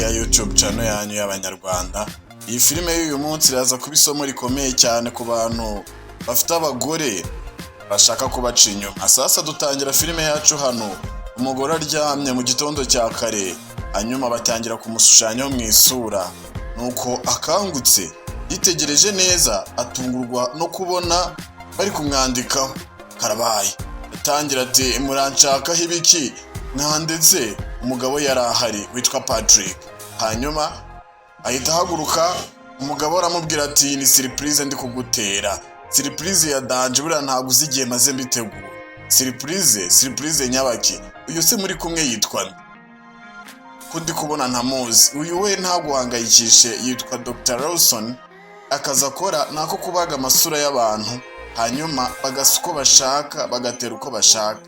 ya YouTube channel yanyu y'Abanyarwanda. Iyi filime y'uyu munsi iraza kuba isomo rikomeye cyane ku bantu bafite abagore bashaka kubaca inyuma. Sasa dutangira filime yacu hano. Umugore aryamye mu gitondo cya kare, hanyuma batangira kumushushanya mu isura. Nuko akangutse, yitegereje neza, atungurwa no kubona bari kumwandikaho. Karabaye atangira ati muranshakaho ibiki? Mwanditse? Umugabo yari ahari witwa Patrick. Hanyuma ahita haguruka, umugabo aramubwira ati ni surprise ndi kugutera. Surprise ya danje, buriya ntabwo uzi igihe maze mbitegura. Surprise nyabaki? Uyu se muri kumwe yitwa nde? Ko ndi kubona ntamuzi. Uyu we ntabwo uhangayikishe, yitwa Dr. Lawson. Akazi akora nako kubaga amasura y'abantu, hanyuma bagasa uko bashaka, bagatera uko bashaka.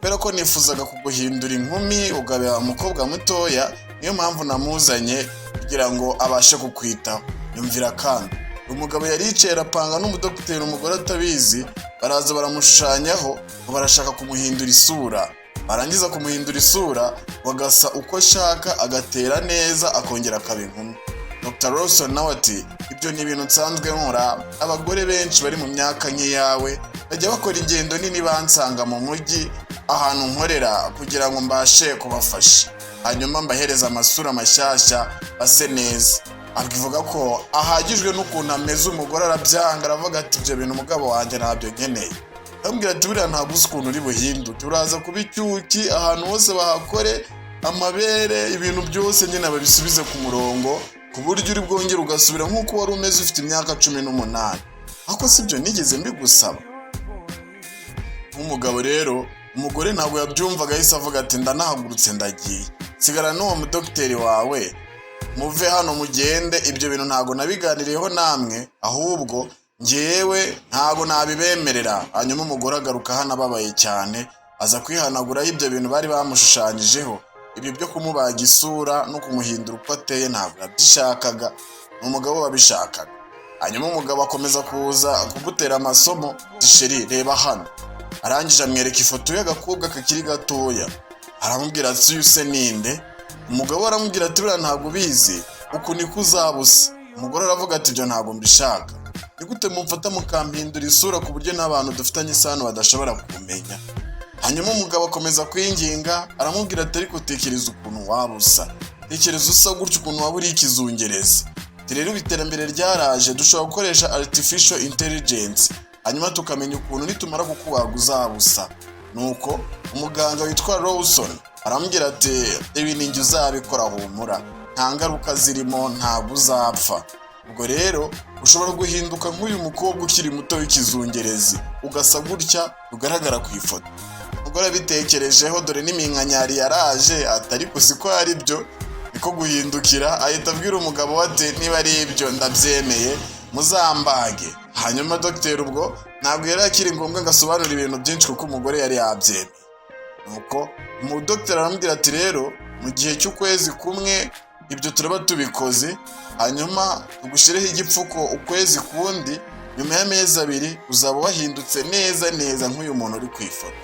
Pero ko nifuzaga kuguhindura inkumi ugaba umukobwa mutoya, niyo mpamvu namuzanye kugira ngo abashe kukwitaho. Yumvira kandi umugabo yari yicera panga n'umudokiteri, umugore atabizi, baraza baramushushanyaho, barashaka kumuhindura isura. Barangiza kumuhindura isura, bagasa uko ashaka, agatera neza, akongera akaba inkumi. Dr. Lawson nawe ati ibyo ni ibintu nsanzwe nkora. Abagore benshi bari mu myaka nk'iyawe bajya bakora ingendo nini bansanga mu mujyi ahantu nkorera kugira ngo mbashe kubafasha, hanyuma mbahereza amasura mashyashya base neza. Abivuga ko ahagijwe n'ukuntu ameze. Umugore arabyanga, aravuga ati ibyo bintu umugabo wanjye ntabyo nkeneye. Ambwira ati buriya ntabwo uzi ukuntu uri buhinduke, uraza kuba icyuki ahantu hose bahakore, amabere, ibintu byose nyine babisubize ku murongo, ku buryo uri bwongere ugasubira nk'uko wari umeze ufite imyaka 18. Ako sibyo nigeze mbigusaba. Umugabo rero, umugore ntabwo yabyumvaga, yahise avuga ati ndanahagurutse ndagiye, sigara n'uwo mudokiteri wawe, muve hano mugende, ibyo bintu ntabwo nabiganiriyeho namwe, ahubwo njyewe ntabwo nabibemerera. Hanyuma umugore agaruka hano ababaye cyane, aza kwihanaguraho ibyo bintu bari bamushushanyijeho. Ibyo byo kumubaga isura no kumuhindura uko ateye ntabwo yabyishakaga, n'umugabo wabishakaga. Hanyuma umugabo akomeza kuza kugutera amasomo, tisheri reba hano. Arangije amwereka ifoto y'agakobwa kakiri gatoya, aramubwira ati uyu se ninde? Umugabo aramubwira ati buriya ntabwo ubizi, uku niko uzabusa. Umugore aravuga ati ibyo ntabwo mbishaka. Ni gute mumfata mukampindura isura ku buryo n'abantu dufitanye isano badashobora kumenya? Hanyuma umugabo akomeza kwinginga, aramubwira ati ariko tekereza ukuntu wabusa, tekereza usa gutyo ukuntu waba uri ikizungereza. Rero iterambere ryaraje, dushobora gukoresha artificial intelligence, hanyuma tukamenya ukuntu nitumara kukubaga uzabusa. Nuko umuganga witwa Lawson aramubwira ati ibi ninjye uzabikora, humura, nta ngaruka zirimo, ntabwo uzapfa. Ubwo rero ushobora guhinduka nk'uyu mukobwa ukiri muto w'ikizungerezi, ugasa gutya ugaragara ku ifoto. Umugore abitekerejeho, dore n'iminkanyari yaraje, atari kuzi ko ari byo, niko guhindukira, ahita abwira umugabo ati niba ari ibyo ndabyemeye, muzambage. Hanyuma dogiteri ubwo ntabwo yari akiri ngombwa ngo asobanure ibintu byinshi kuko umugore yari yabyemeye. Nuko umudokiteri aramubwira ati rero mu gihe cy'ukwezi kumwe ibyo turaba tubikoze, hanyuma tugushireho igipfuko ukwezi kundi, nyuma y'amezi 2 uzaba wahindutse neza neza nk'uyu muntu uri ku ifoto.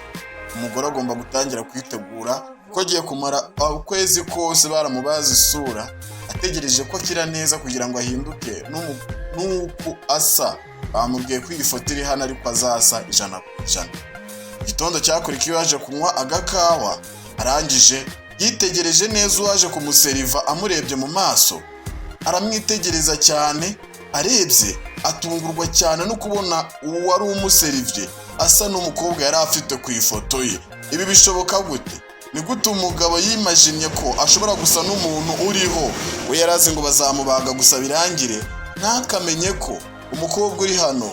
Umugore agomba gutangira kwitegura ko agiye kumara ukwezi kose baramubaza isura, ategereje ko akira neza kugira ngo ahinduke n'uko asa. Bamubwiye ko iyi foto iri hano ariko azasa 100%. Igitondo cyakurikiye yaje kunywa agakawa, arangije yitegereje neza uwaje kumuseriva, amurebye mu maso, aramwitegereza cyane, arebye atungurwa cyane no kubona uwari umuserivye asa n'umukobwa yari afite ku ifoto ye. Ibi bishoboka gute? Ni gute umugabo yimagine ko ashobora gusa n'umuntu uriho? We yarazi ngo bazamubaga gusa birangire, ntakamenye ko umukobwa uri hano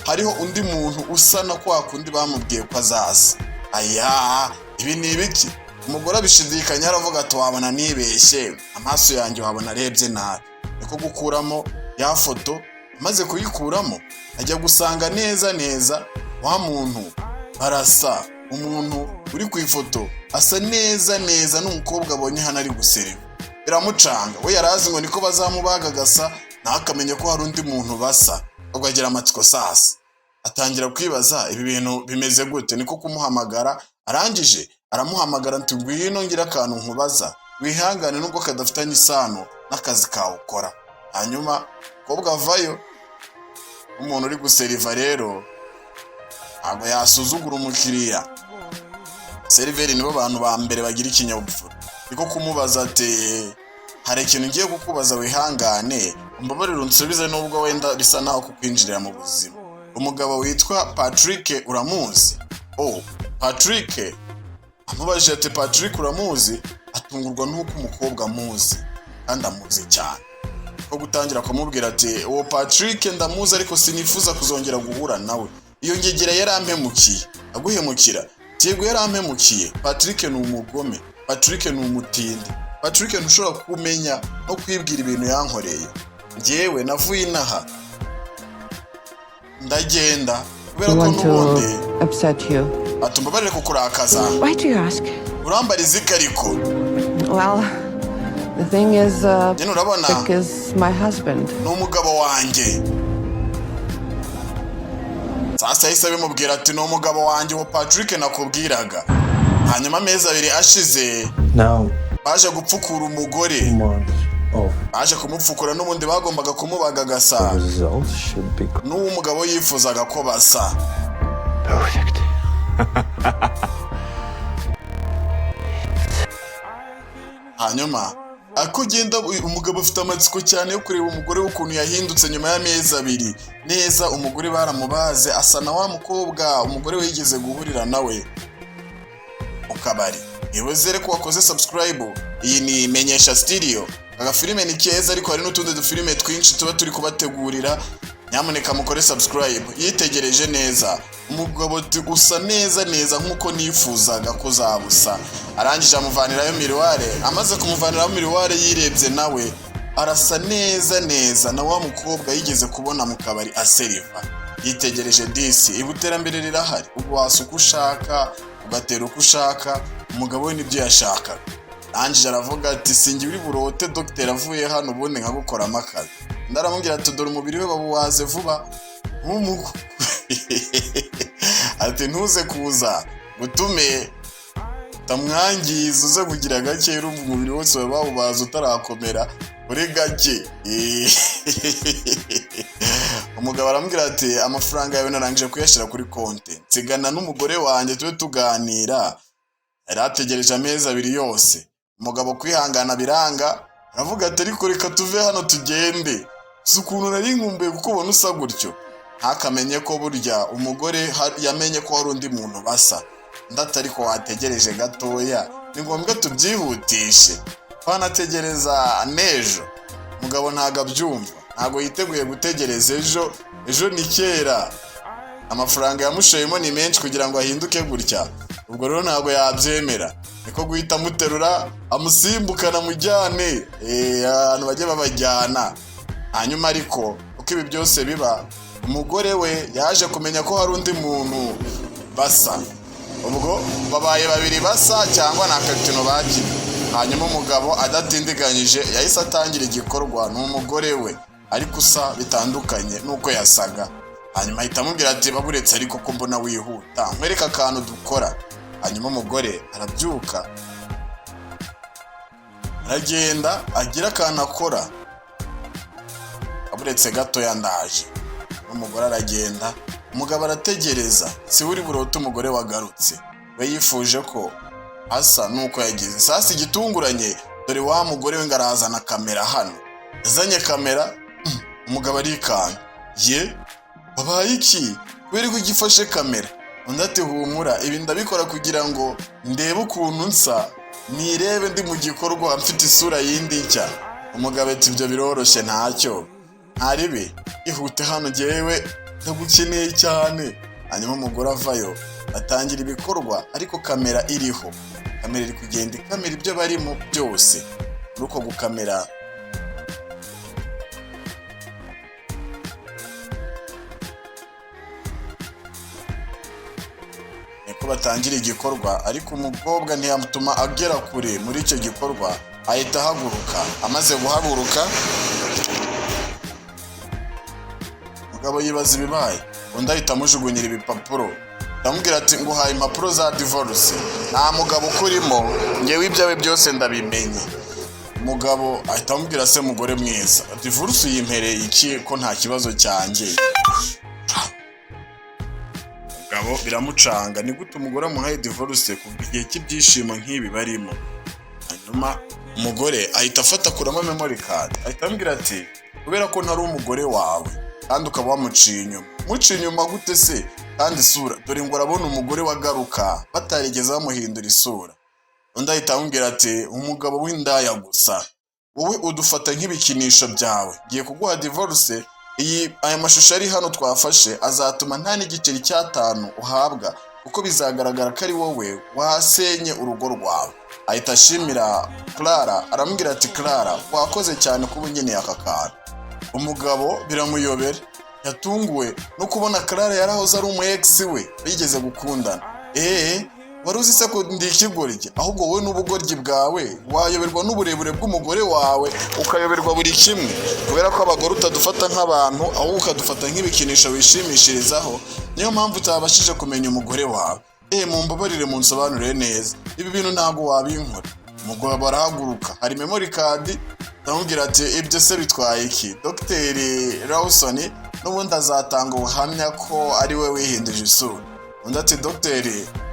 hariho undi muntu usa na kwa kundi bamubwiye ko azaza. Aya, ibi ni ibiki? Umugore abishidikanya, aravuga ati wabona nibeshye, amaso yanjye wabona arebye nabi. Niko gukuramo ya foto, maze kuyikuramo ajya gusanga neza neza wa muntu barasa. Umuntu uri ku ifoto asa neza neza n'umukobwa abonye hano ari guseriva. Biramucanga, we yarazi ngo niko bazamubaga gasa, ntakamenye ko hari undi muntu basa. Ubwo agira amatsiko sasa, atangira kwibaza ibi bintu bimeze gute. Niko kumuhamagara, arangije aramuhamagara ati ngwino ngira akantu nkubaza. wihangane nubwo kadafitanye isano n'akazi kawe ukora. Hanyuma umukobwa avayo. Umuntu uri guseriva rero ntabwo yasuzugura umukiriya. Seriveri nibo bantu ba mbere bagira ikinyabupfura. Niko kumubaza ati hari ikintu ngiye kukubaza wihangane umbabarire unsubize nubwo wenda bisa naho kukwinjirira mu buzima. Umugabo witwa Patrick uramuzi? Oh, Patrick. Amubajije ati Patrick uramuzi? Atungurwa nuko umukobwa amuzi kandi amuzi cyane. Ko gutangira kumubwira ati uwo Patrick ndamuzi ariko sinifuza kuzongera guhura nawe. Iyo ngegera yarampemukiye. Aguhemukira. Yego yarampemukiye. Patrick ni umugome. Patrick ni umutindi. Patrick ntushobora kumenya no kwibwira ibintu yankoreye. Njyewe navuye inaha ndagenda kubera ko nubundi atumbabarire kukurakaza. Why do you ask? Urambariza ikariko. Well, the thing is, urabona Patrick is my husband. Ni umugabo wanjye. Sasa yahise bimubwira ati ni umugabo wanjye wo Patrick nakubwiraga. Hanyuma amezi 2 ashize baje gupfukura umugore. Baje kumupfukura n'ubundi bagombaga kumubaga gasa. N'uwo umugabo yifuzaga ko basa. Hanyuma akugenda umugabo ufite amatsiko cyane yo kureba umugore w'ukuntu yahindutse nyuma y'amezi 2. Neza umugore baramubaze asa na wa mukobwa umugore wigeze guhurira nawe ukabari. Nibuzere ko wakoze subscribe. Iyi ni Menyesha Studio. Aga filime ni keza ariko hari n'utundi dufilime twinshi tuba turi kubategurira. Nyamuneka mukore subscribe. Yitegereje neza. Umugabo usa neza nkuko nifuzaga ko zabusa. Arangije amuvanirayo miruware. Amaze kumuvanirayo miruware yirebye nawe arasa neza na wa mukobwa yigeze kubona mu kabari aseriva. Yitegereje disi. Ibuterambere rirahari. Ubu wasuka ushaka ugatera uko ushaka. Umugabo we nibyo yashaka. Arangije aravuga ati singi uri burote docteur avuye hano ubundi nkagukora amakazi. Ndaramubwira ati dore umubiri we babuwaze vuba. Ati ntuze kuza gutume tamwangiza uze kugira gake urumva umubiri wose bawubaza utarakomera uri gake. Umugabo aramubwira ati amafaranga yawe narangije kuyashira kuri konte nsigana n'umugore wanjye tube tuganira. Yarategereje amezi 2 yose. Umugabo kwihangana biranga aravuga ati ariko reka tuve hano tugende. Sukuntu nari nkumbuye kuko ubona usa gutyo. Ntakamenye ko burya umugore yamenye ko hari undi muntu basa. Ndatari ko wategereje gatoya ni ngombwa tubyihutishe. Twanategereza nejo. Umugabo ntago abyumva. Ntago yiteguye gutegereza ejo ni kera. Amafaranga yamushayemo ni menshi kugira ngo ahinduke gutya. Ubwo rero ntago yabyemera. Niko guhita amuterura amusimbukana mujyane. Abantu bajye babajyana. Hanyuma ariko uko ibi byose biba umugore we yaje kumenya ko hari undi muntu basa. Ubwo babaye 2 basa cyangwa nakatino bakina. Hanyuma umugabo adatindiganyije yahise atangira igikorwa n'umugore we ariko usa bitandukanye nuko yasaga. Hanyuma ahita amubwira ati baburetse ariko ko mbona wihuta nkwereka akantu dukora. Hanyuma umugore arabyuka aragenda agira akantu akora. Aburetse gato yandaje. Umugore aragenda umugabo arategereza si uri burote umugore wagarutse. We yifuje ko asa nuko yagize. Sasa igitunguranye dore wa mugore we ngarazana kamera hano. Yazanye kamera umugabo arikanga. Ye babaye iki? Weri kugifashe kamera. Undi ati humura ibi ndabikora kugira ngo ndebe ukuntu nsa nirebe ndi mu gikorwa mfite isura yindi nshya. Umugabo ati ibyo biroroshye ntacyo. Ntaribe ihute hano jewe ndagukeneye cyane. Hanyuma umugore avayo atangira ibikorwa ariko kamera iriho. Kamera iri kugenda ikamera ibyo barimo byose. Nuko gukamera niko batangira igikorwa ariko umukobwa ntiyamutuma agera kure muri icyo gikorwa. Ahita ahaguruka. Amaze guhaguruka umugabo yibaza ibibaye. Undi ahita amujugunyira ibipapuro. ndamubwira ati nguhaye impapuro za divorce, nta mugabo ukurimo, ngewe ibyawe byose ndabimenye. Umugabo ahita amubwira se mugore mwiza, divorce uyimpereye iki ko nta kibazo cyanjye? Umugabo biramucanga, ni gute umugore amuhaye divorce kuva igihe cy'ibyishimo nk'ibi barimo? Hanyuma umugore ahita afata kuramo memory card, ahita amubwira ati kubera ko ntari umugore wawe kandi ukaba wamuciye inyuma. Muciye inyuma gute se? Kandi isura dore ngo urabona umugore wagaruka batarigeze bamuhindura isura. Undi ahita amubwira ati umugabo w'indaya gusa, wowe udufata nk'ibikinisho byawe, ngiye kuguha divorce. Aya mashusho ari hano twafashe azatuma nta n'igiceri cy'atanu uhabwa, kuko bizagaragara ko ari wowe wasenye urugo rwawe. Ahita ashimira Clara, aramubwira ati Clara wakoze cyane kuba unyeneye aka kantu. Umugabo biramuyobera, yatunguwe no kubona Clara yarahoze ari umu ex we bigeze gukundana. Wari uzi se ko ndi ikigoryi? Ahubwo wowe n'ubugoryi bwawe wayoberwa n'uburebure bw'umugore wawe, ukayoberwa buri kimwe, kubera ko abagore utadufata nk'abantu ahubwo ukadufata nk'ibikinisho wishimishirizaho. Niyo mpamvu utabashije kumenya umugore wawe. Mumbabarire munsobanurire neza, ibi bintu ntabwo wabinkora. Umugabo arahaguruka, hari memory card, ndamubwira ati ibyo se bitwaye iki? Dr. Lawson n'ubundi azatanga ubuhamya ko ari we wihinduje isura. Undi ati Dr.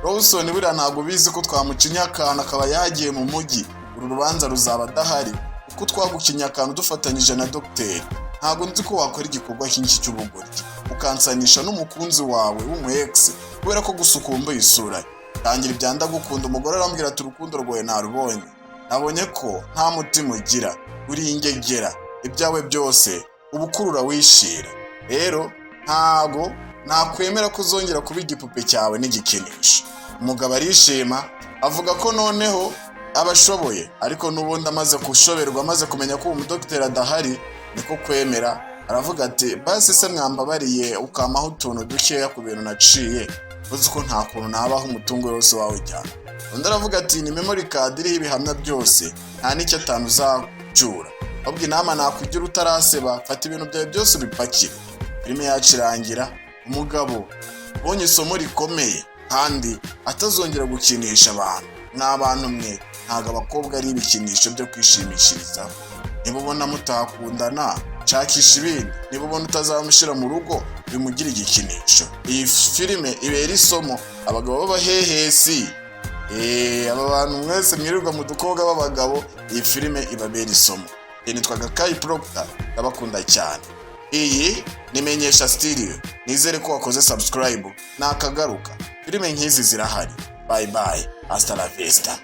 Lawson buriya ntabwo bizi ko twamucinya akantu akaba yagiye mu mujyi, uru rubanza ruzaba adahari kuko twagucinya akantu dufatanyije na Dr. Ntabwo nzi ko wakora igikorwa nk'iki cy'ubugoryi ukansanisha n'umukunzi wawe w'umu ex kubera ko gusa ukumbuye isura ye. Tangira ibyanda gukunda. Umugore arambwira ati urukundo rwawe narubonye, nabonye ko nta mutima ugira, uri ingegera, ibyawe byose ubukurura wishira. Rero ntago nakwemera ko uzongera kuba igipupe cyawe n'igikinisho. Umugabo arishima avuga ko noneho abashoboye, ariko n'ubundi amaze kushoberwa, amaze kumenya ko umudokiteri adahari, niko kwemera. Aravuga ati basi se mwambabariye ukamaho utuntu dukeya ku bintu naciye, uzi ko nta kuntu nabaho umutungo wose wawe cyane. Undi aravuga ati ni memory card iriho ibihamya byose, nta n'icyo atanu uzacyura, ahubwo inama nakugira utaraseba, fata ibintu byawe byose ubipakire. Filime yacu irangira, umugabo ubonye isomo rikomeye kandi atazongera gukinisha abantu. N'abantu mwe ntabwo abakobwa ari ibikinisho byo kwishimishirizaho. Niba ubona mutakundana shakisha ibindi, niba ubona utazamushyira mu rugo bimugira igikinisho. Iyi filime ibera isomo abagabo b'abahehesi. Aba bantu mwese mwirirwa mu dukobwa b'abagabo, iyi filime ibabera isomo. Nitwaga Kai Proctor, ndabakunda cyane. Iyi nimenyesha stereo, nizere ko wakoze subscribe. Nakagaruka filime nk'izi zirahari. Bye bye, hasta la vista.